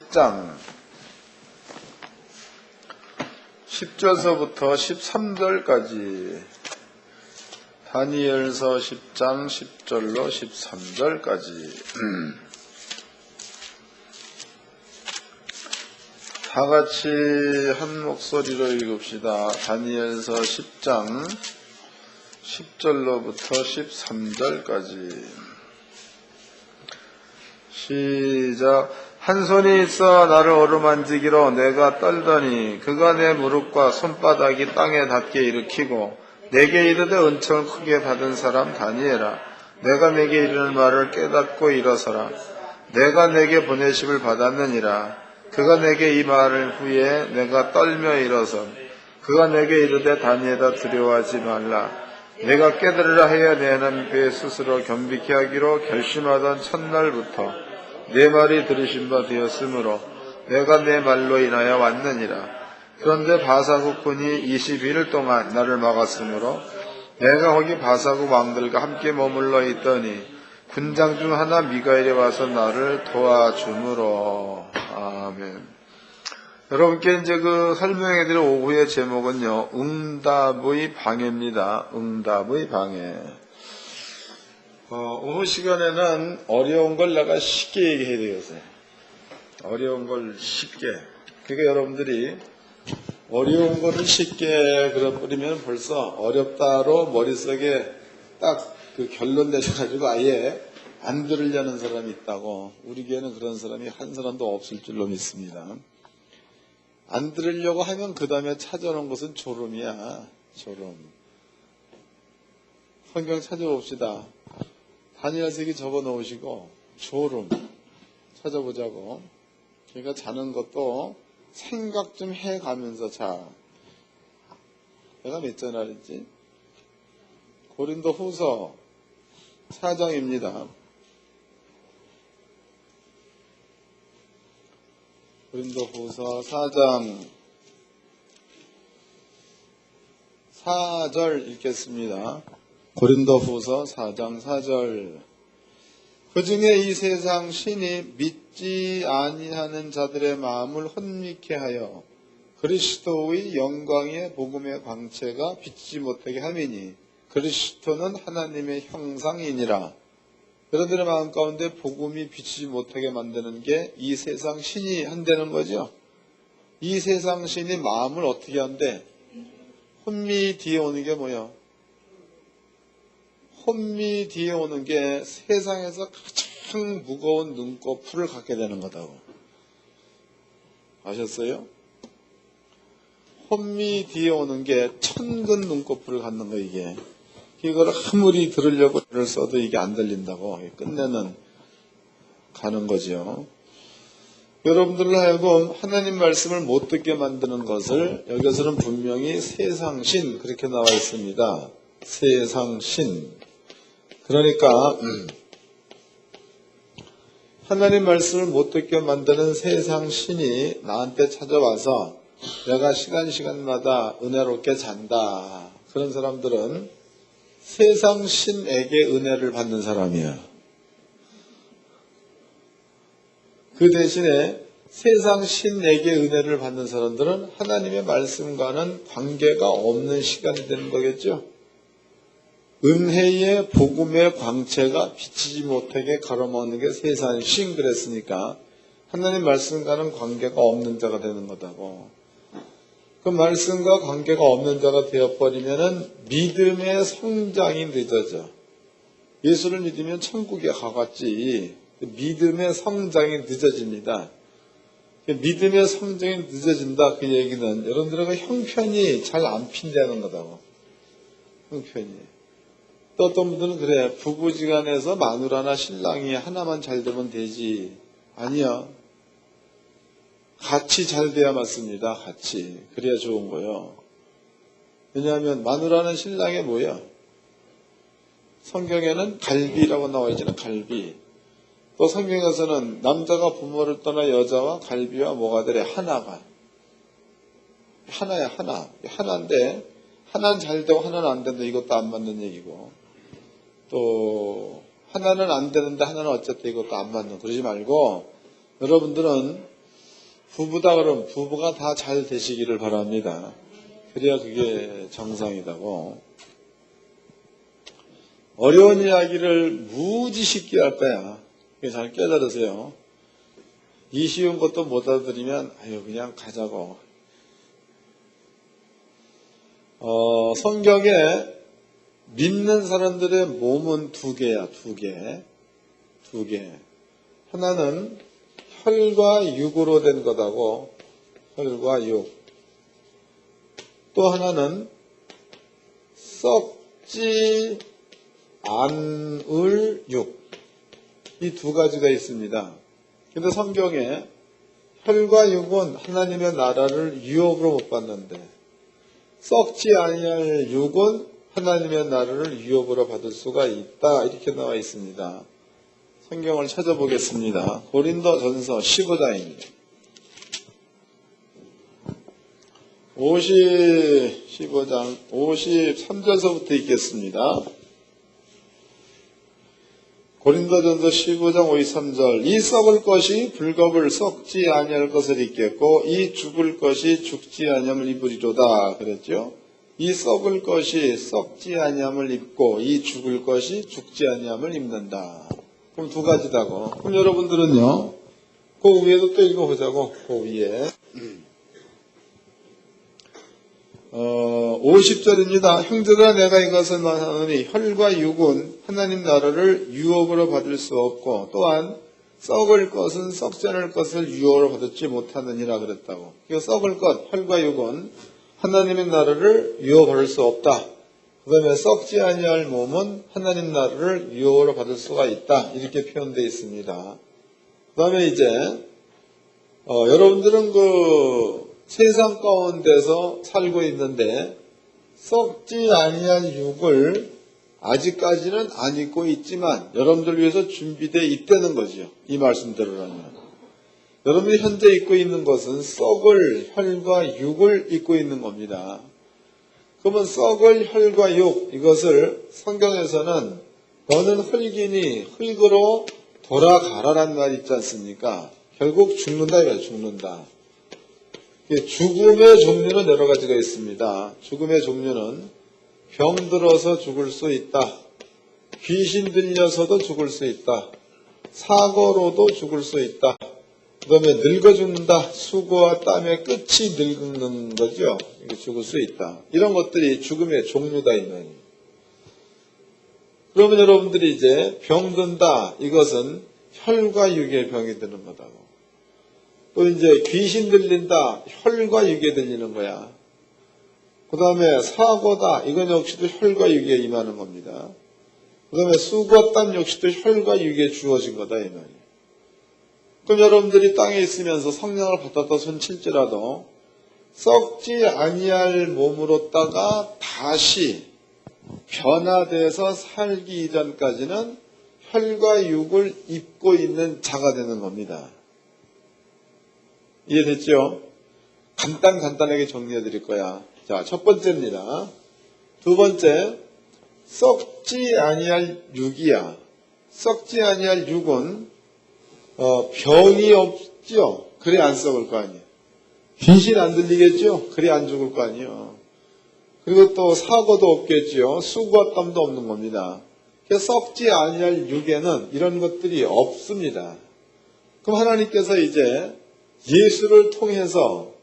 10장 10절서부터 13절까지 다니엘서 10장 10절로 13절까지 다 같이 한 목소리로 읽읍시다. 다니엘서 10장 10절로부터 13절까지 시작. 한 손이 있어 나를 어루만지기로 내가 떨더니 그가 내 무릎과 손바닥이 땅에 닿게 일으키고 내게 이르되 은총을 크게 받은 사람 다니엘아, 내가 내게 이르는 말을 깨닫고 일어서라. 내가 내게 보내심을 받았느니라. 그가 내게 이 말을 후에 내가 떨며 일어서 그가 내게 이르되 다니엘아, 두려워하지 말라. 내가 깨달으라 하여 내 하나님께 스스로 겸비케 하기로 결심하던 첫날부터 내 말이 들으신 바 되었으므로 내가 내 말로 인하여 왔느니라. 그런데 바사국군이 21일 동안 나를 막았으므로 내가 거기 바사국 왕들과 함께 머물러 있더니 군장 중 하나 미가엘이 와서 나를 도와주므로. 아멘. 여러분께 이제 설명해 드릴 오후의 제목은요, 응답의 방해입니다. 응답의 방해. 오후 시간에는 어려운 걸 내가 쉽게 얘기해야 되겠어요. 어려운 걸 쉽게. 그러니까 여러분들이 어려운 거를 쉽게 그려버리면 벌써 어렵다로 머릿속에 딱 그 결론 내셔가지고 아예 안 들으려는 사람이 있다고. 우리 교회는 그런 사람이 한 사람도 없을 줄로 믿습니다. 안 들으려고 하면 그 다음에 찾아오는 것은 졸음이야. 졸음. 성경 찾아봅시다. 다니엘서기 접어놓으시고 졸음 찾아보자고. 그러니까 자는 것도 생각 좀 해가면서 자. 내가 몇 절 말했지? 고린도 후서 4장입니다. 고린도 후서 4장 4절 읽겠습니다. 고린도 후서 4장 4절. 그 중에 이 세상 신이 믿지 아니하는 자들의 마음을 혼미케 하여 그리스도의 영광의 복음의 광채가 비치지 못하게 함이니 그리스도는 하나님의 형상이니라. 여러분들의 마음 가운데 복음이 비치지 못하게 만드는 게 이 세상 신이 한다는 거죠. 이 세상 신이 마음을 어떻게 한대? 혼미 뒤에 오는 게 뭐야? 혼미 뒤에 오는 게 세상에서 가장 무거운 눈꺼풀을 갖게 되는 거다고. 아셨어요? 혼미 뒤에 오는 게 천근 눈꺼풀을 갖는 거, 이게. 이걸 아무리 들으려고 애를 써도 이게 안 들린다고. 끝내는 가는 거죠. 여러분들로 하여금 하나님 말씀을 못 듣게 만드는 것을 여기서는 분명히 세상신, 그렇게 나와 있습니다. 세상신. 그러니까 하나님 말씀을 못 듣게 만드는 세상 신이 나한테 찾아와서 내가 시간마다 은혜롭게 잔다. 그런 사람들은 세상 신에게 은혜를 받는 사람이야. 그 대신에 세상 신에게 은혜를 받는 사람들은 하나님의 말씀과는 관계가 없는 시간이 되는 거겠죠. 은혜의 복음의 광채가 비치지 못하게 가로막는 게 세상신 그랬으니까 하나님 말씀과는 관계가 없는 자가 되는 거다고. 그 말씀과 관계가 없는 자가 되어버리면은 믿음의 성장이 늦어져. 예수를 믿으면 천국에 가겠지. 믿음의 성장이 늦어집니다. 믿음의 성장이 늦어진다, 그 얘기는 여러분들과 형편이 잘 안 핀다는 거다고. 형편이. 또 어떤 분들은 그래, 부부지간에서 마누라나 신랑이 하나만 잘 되면 되지. 아니야. 같이 잘 돼야 맞습니다. 같이. 그래야 좋은 거요. 왜냐하면 마누라는 신랑의 뭐야? 성경에는 갈비라고 나와 있잖아요. 갈비. 또 성경에서는 남자가 부모를 떠나 여자와 갈비와 뭐가 되래? 하나가. 하나야, 하나. 하나인데 하나는 잘 되고 하나는 안 된다. 이것도 안 맞는 얘기고. 또 하나는 안 되는데 하나는 어쨌든 이것도 안 맞는. 그러지 말고 여러분들은 부부다 그러면 부부가 다 잘 되시기를 바랍니다. 그래야 그게 정상이다고. 어려운 이야기를 무지 쉽게 할 거야. 잘 깨달으세요. 이 쉬운 것도 못 알아들으면 아유 그냥 가자고. 성경에 믿는 사람들의 몸은 두 개야. 두 개. 하나는 혈과 육으로 된 거다고. 혈과 육. 또 하나는 썩지 않을 육. 이 두 가지가 있습니다. 근데 성경에 혈과 육은 하나님의 나라를 유업으로 못 받는데 썩지 아니할 육은 하나님의 나라를 유업으로 받을 수가 있다. 이렇게 나와 있습니다. 성경을 찾아보겠습니다. 고린도전서 15장입니다. 15장 53절서부터 읽겠습니다. 고린도전서 15장 53절 이 썩을 것이 불겁을 썩지 아니할 것을 입겠고 이 죽을 것이 죽지 아니함을 입으리로다 그랬죠. 이 썩을 것이 썩지 아니함을 입고 이 죽을 것이 죽지 아니함을 입는다. 그럼 두 가지다고. 그럼 여러분들은요. 그 위에도 또 읽어보자고. 그 위에 50절입니다. 형제들아 내가 이것을 말하노니 혈과 육은 하나님 나라를 유업으로 받을 수 없고 또한 썩을 것은 썩지 않을 것을 유업으로 받지 못하느니라 그랬다고. 그 썩을 것, 혈과 육은 하나님의 나라를 유업으로 받을 수 없다. 그 다음에 썩지 아니할 몸은 하나님 나라를 유업으로 받을 수가 있다. 이렇게 표현되어 있습니다. 그 다음에 이제 여러분들은 세상 가운데서 살고 있는데 썩지 아니할 육을 아직까지는 안 입고 있지만 여러분들 위해서 준비되어 있다는 거죠. 이 말씀대로라면. 여러분이 현재 입고 있는 것은 썩을 혈과 육을 입고 있는 겁니다. 그러면 썩을 혈과 육 이것을 성경에서는 너는 흙이니 흙으로 돌아가라란 말이 있지 않습니까? 결국 죽는다 이거야. 죽는다. 죽음의 종류는 여러 가지가 있습니다. 죽음의 종류는 병들어서 죽을 수 있다. 귀신 들려서도 죽을 수 있다. 사고로도 죽을 수 있다. 그 다음에 늙어 죽는다. 수고와 땀의 끝이 늙는 거죠. 이게 죽을 수 있다. 이런 것들이 죽음의 종류다. 그러면 여러분들이 이제 병든다. 이것은 혈과 육의 병이 드는 거다고. 또 이제 귀신 들린다. 혈과 육에 들리는 거야. 그 다음에 사고다. 이건 역시도 혈과 육에 임하는 겁니다. 그 다음에 수고와 땀 역시도 혈과 육에 주어진 거다. 이 말이에요. 그럼 여러분들이 땅에 있으면서 성령을 받았다 손칠지라도 썩지 아니할 몸으로다가 다시 변화돼서 살기 이전까지는 혈과 육을 입고 있는 자가 되는 겁니다. 이해됐죠? 간단하게 정리해 드릴 거야. 자, 첫 번째입니다. 두 번째, 썩지 아니할 육이야. 썩지 아니할 육은 병이 없죠. 그래 안 썩을 거 아니에요. 귀신 안 들리겠죠. 그래 안 죽을 거 아니에요. 그리고 또 사고도 없겠죠. 수고와 땀도 없는 겁니다. 그래서 썩지 아니할 육에는 이런 것들이 없습니다. 그럼 하나님께서 이제 예수를 통해서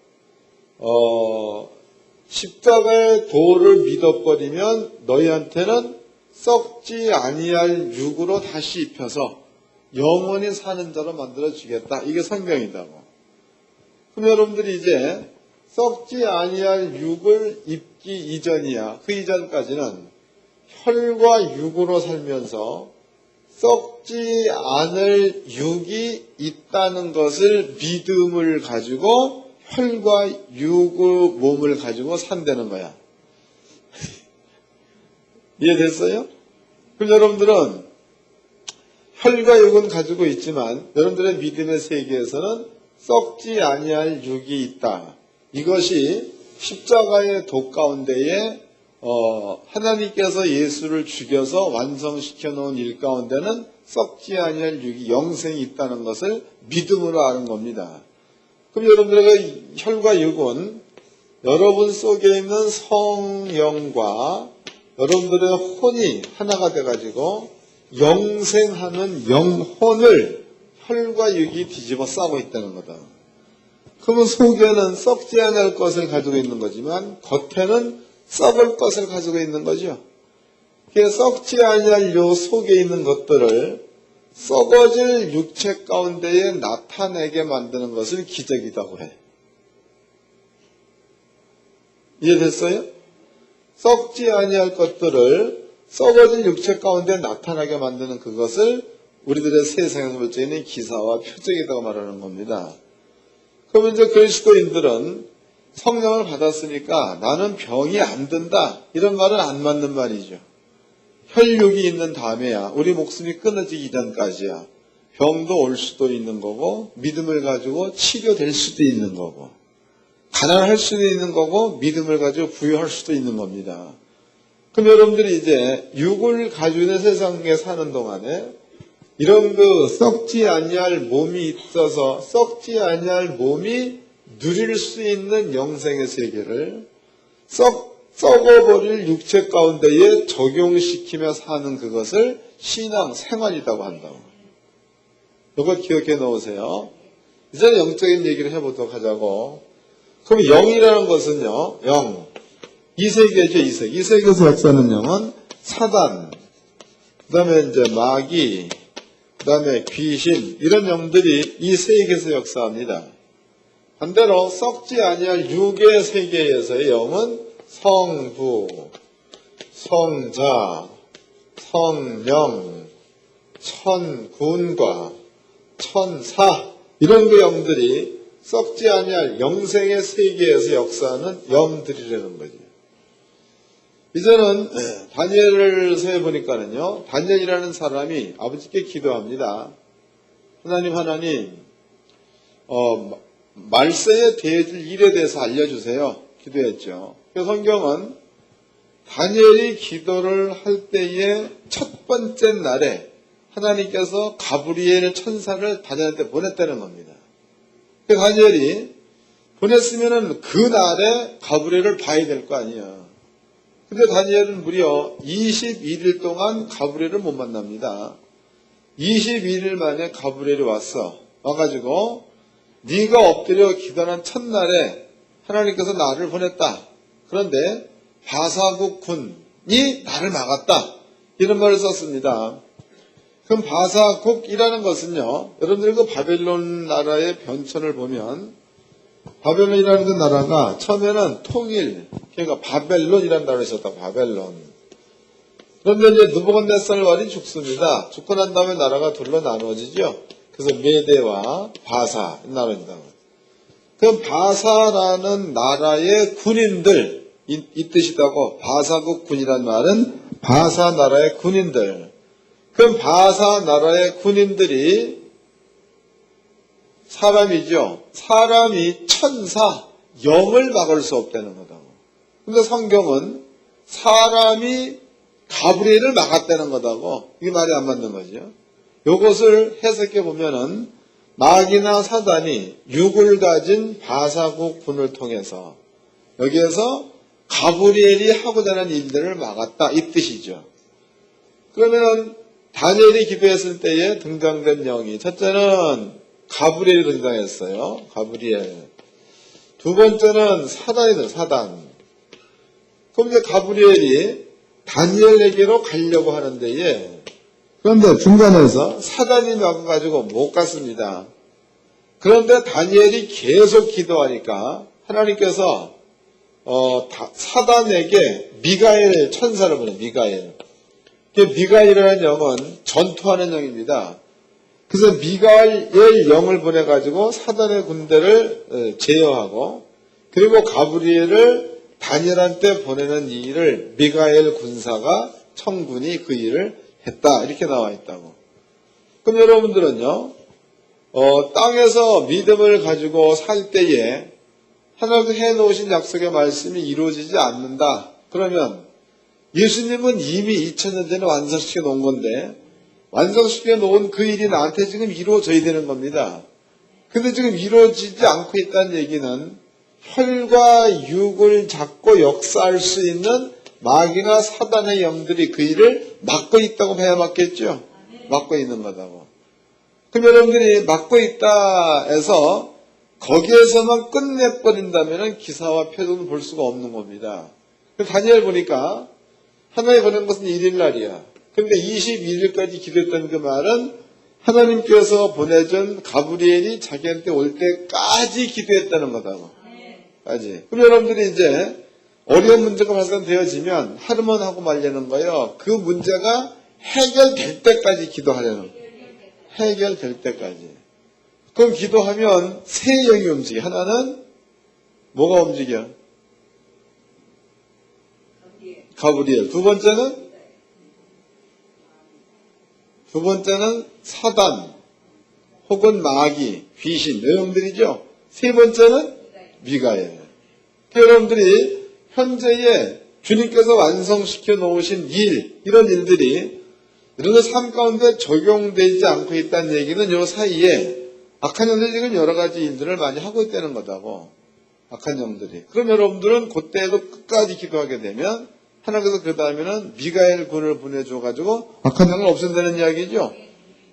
십자가의 도를 믿어버리면 너희한테는 썩지 아니할 육으로 다시 입혀서 영원히 사는 자로 만들어주겠다. 이게 성경이다고. 그럼 여러분들이 이제 썩지 아니할 육을 입기 이전이야. 그 이전까지는 혈과 육으로 살면서 썩지 않을 육이 있다는 것을 믿음을 가지고 혈과 육의 몸을 가지고 산다는 거야. 이해됐어요? 그럼 여러분들은 혈과 육은 가지고 있지만 여러분들의 믿음의 세계에서는 썩지 아니할 육이 있다. 이것이 십자가의 도 가운데에 하나님께서 예수를 죽여서 완성시켜 놓은 일 가운데는 썩지 아니할 육이 영생이 있다는 것을 믿음으로 아는 겁니다. 그럼 여러분들의 혈과 육은 여러분 속에 있는 성령과 여러분들의 혼이 하나가 돼가지고 영생하는 영혼을 혈과 육이 뒤집어 싸고 있다는 거다. 그러면 속에는 썩지 않을 것을 가지고 있는 거지만 겉에는 썩을 것을 가지고 있는 거죠. 그래서 썩지 아니할 요 속에 있는 것들을 썩어질 육체 가운데에 나타내게 만드는 것을 기적이라고 해. 이해됐어요? 썩지 아니할 것들을 썩어진 육체 가운데 나타나게 만드는 그것을 우리들의 세상에서 볼 수 있는 기사와 표적이라고 말하는 겁니다. 그러면 이제 그리스도인들은 성령을 받았으니까 나는 병이 안 든다 이런 말은 안 맞는 말이죠. 혈육이 있는 다음에야 우리 목숨이 끊어지기 전까지야 병도 올 수도 있는 거고 믿음을 가지고 치료될 수도 있는 거고 가난할 수도 있는 거고 믿음을 가지고 부유할 수도 있는 겁니다. 그럼 여러분들이 이제 육을 가지고 있는 세상에 사는 동안에 이런 그 썩지 아니할 몸이 있어서 썩지 아니할 몸이 누릴 수 있는 영생의 세계를 썩어버릴 육체 가운데에 적용시키며 사는 그것을 신앙 생활이라고 한다고. 이거 기억해 놓으세요. 이제 영적인 얘기를 해보도록 하자고. 그럼 영이라는 것은요, 영. 이 세계죠, 이 세계. 이 세계에서 역사하는 영은 사단, 그 다음에 이제 마귀, 그 다음에 귀신, 이런 영들이 이 세계에서 역사합니다. 반대로 썩지 아니할 육의 세계에서의 영은 성부, 성자, 성령, 천군과 천사, 이런 그 영들이 썩지 아니할 영생의 세계에서 역사하는 영들이라는 거죠. 이제는 다니엘을 세보니까는요, 다니엘이라는 사람이 아버지께 기도합니다. 하나님, 말세에 대해줄 일에 대해서 알려주세요. 기도했죠. 그 성경은 다니엘이 기도를 할 때의 첫 번째 날에 하나님께서 가브리엘 천사를 다니엘한테 보냈다는 겁니다. 그 다니엘이 보냈으면은 그 날에 가브리엘을 봐야 될 거 아니야. 근데 다니엘은 무려 21일 동안 가브리엘을 못 만납니다. 21일 만에 가브리엘이 와가지고 네가 엎드려 기도하는 첫날에 하나님께서 나를 보냈다. 그런데 바사국 군이 나를 막았다. 이런 말을 썼습니다. 그럼 바사국이라는 것은요, 여러분들 그 바벨론 나라의 변천을 보면 바벨론이라는 그 나라가 처음에는 통일, 그러니까 바벨론이라는 나라를 썼다. 바벨론. 그런데 이제 느부갓네살 왕이 죽습니다. 죽고 난 다음에 나라가 둘로 나누어지죠. 그래서 메대와 바사 나라입니다. 그럼 바사라는 나라의 군인들 이 뜻이다고. 바사국 군이란 말은 바사 나라의 군인들. 그럼 바사 나라의 군인들이 사람이죠. 사람이 천사, 영을 막을 수 없다는 거다. 근데 성경은 사람이 가브리엘을 막았다는 거다고. 이게 말이 안 맞는 거죠. 이것을 해석해 보면은 마귀나 사단이 육을 가진 바사국 군을 통해서 여기에서 가브리엘이 하고자 하는 일들을 막았다 이 뜻이죠. 그러면은 다니엘이 기도했을 때에 등장된 영이 첫째는 가브리엘이 등장했어요. 가브리엘. 두 번째는 사단이죠. 사단. 그럼 이제 가브리엘이 다니엘에게로 가려고 하는데에 그런데 중간에서 사단이 막아가지고 못 갔습니다. 그런데 다니엘이 계속 기도하니까 하나님께서 사단에게 미가엘 천사를 보내. 미가엘. 미가엘이라는 영은 전투하는 영입니다. 그래서 미가엘의 영을 보내가지고 사단의 군대를 제어하고 그리고 가브리엘을 다니엘한테 보내는 이 일을 미가엘 군사가 청군이 그 일을 했다. 이렇게 나와 있다고. 그럼 여러분들은요, 땅에서 믿음을 가지고 살 때에 하나님께서 해놓으신 약속의 말씀이 이루어지지 않는다. 그러면 예수님은 이미 2000년 전에 완성시켜 놓은 건데 완성시켜 놓은 그 일이 나한테 지금 이루어져야 되는 겁니다. 근데 지금 이루어지지 않고 있다는 얘기는 혈과 육을 잡고 역사할 수 있는 마귀나 사단의 영들이 그 일을 막고 있다고 봐야 맞겠죠? 막고 있는 거다고. 그럼 여러분들이 막고 있다 해서 거기에서만 끝내버린다면 기사와 표적은 볼 수가 없는 겁니다. 다니엘 보니까 하나님 보낸 것은 1일 날이야. 근데 21일까지 기도했던 그 말은 하나님께서 보내준 가브리엘이 자기한테 올 때까지 기도했다는 거다고. 까지. 그럼 여러분들이 이제 어려운 문제가 발생되어지면 하루만 하고 말려는 거예요. 그 문제가 해결될 때까지 기도하려는 거예요. 해결될 때까지. 그럼 기도하면 세 영이 움직여. 하나는 뭐가 움직여? 가브리엘. 두 번째는 사단 혹은 마귀, 귀신, 내용들이죠. 세 번째는 미가엘. 여러분들이 현재의 주님께서 완성시켜 놓으신 일, 이런 일들이 이런 삶 가운데 적용되지 않고 있다는 얘기는 요 사이에 악한 영들이 지금 여러 가지 일들을 많이 하고 있다는 거다고. 악한 영들이. 그럼 여러분들은 그때에도 끝까지 기도하게 되면 하나님께서 그 다음에는 미가엘 군을 보내줘가지고 악한 영을 없앤다는 이야기죠.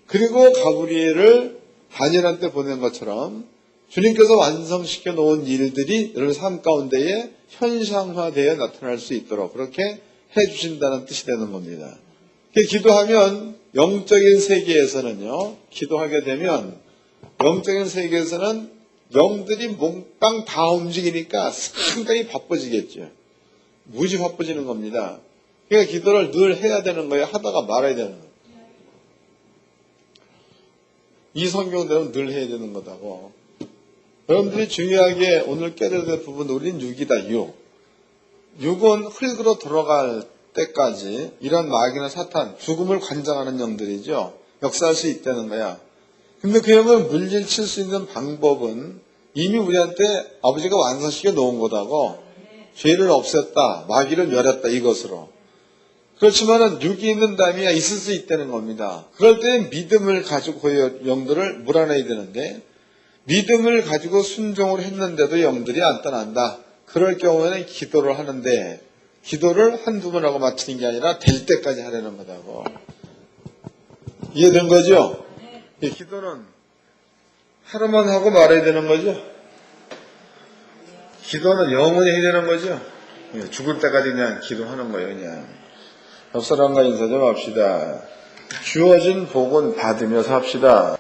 그리고 가브리엘을 다니엘한테 보낸 것처럼 주님께서 완성시켜 놓은 일들이 여러분 삶 가운데에 현상화되어 나타날 수 있도록 그렇게 해주신다는 뜻이 되는 겁니다. 기도하면 영적인 세계에서는요, 기도하게 되면 영적인 세계에서는 영들이 몽땅 다 움직이니까 상당히 바빠지겠죠. 무지 바빠지는 겁니다. 그러니까 기도를 늘 해야 되는 거예요. 하다가 말아야 되는 거예요. 이 성경대로 늘 해야 되는 거다고. 여러분들이 중요하게 오늘 깨달아야 될 부분, 우린 육이다, 육. 육은 흙으로 돌아갈 때까지 이런 마귀나 사탄, 죽음을 관장하는 영들이죠. 역사할 수 있다는 거야. 근데 그 영을 물리칠 수 있는 방법은 이미 우리한테 아버지가 완성시켜 놓은 거다고. 죄를 없앴다, 마귀를 멸했다, 이것으로. 그렇지만은 육이 있는 다음에 있을 수 있다는 겁니다. 그럴 때 믿음을 가지고 그 영들을 몰아내야 되는데, 믿음을 가지고 순종을 했는데도 영들이 안 떠난다. 그럴 경우에는 기도를 하는데, 기도를 한두 번 하고 마치는 게 아니라 될 때까지 하려는 거다고. 이해된 거죠? 기도는 하루만 하고 말아야 되는 거죠? 기도는 영원히 해야 되는 거죠? 죽을 때까지 그냥 기도하는 거예요, 그냥. 옆 사람과 인사 좀 합시다. 주어진 복은 받으면서 합시다.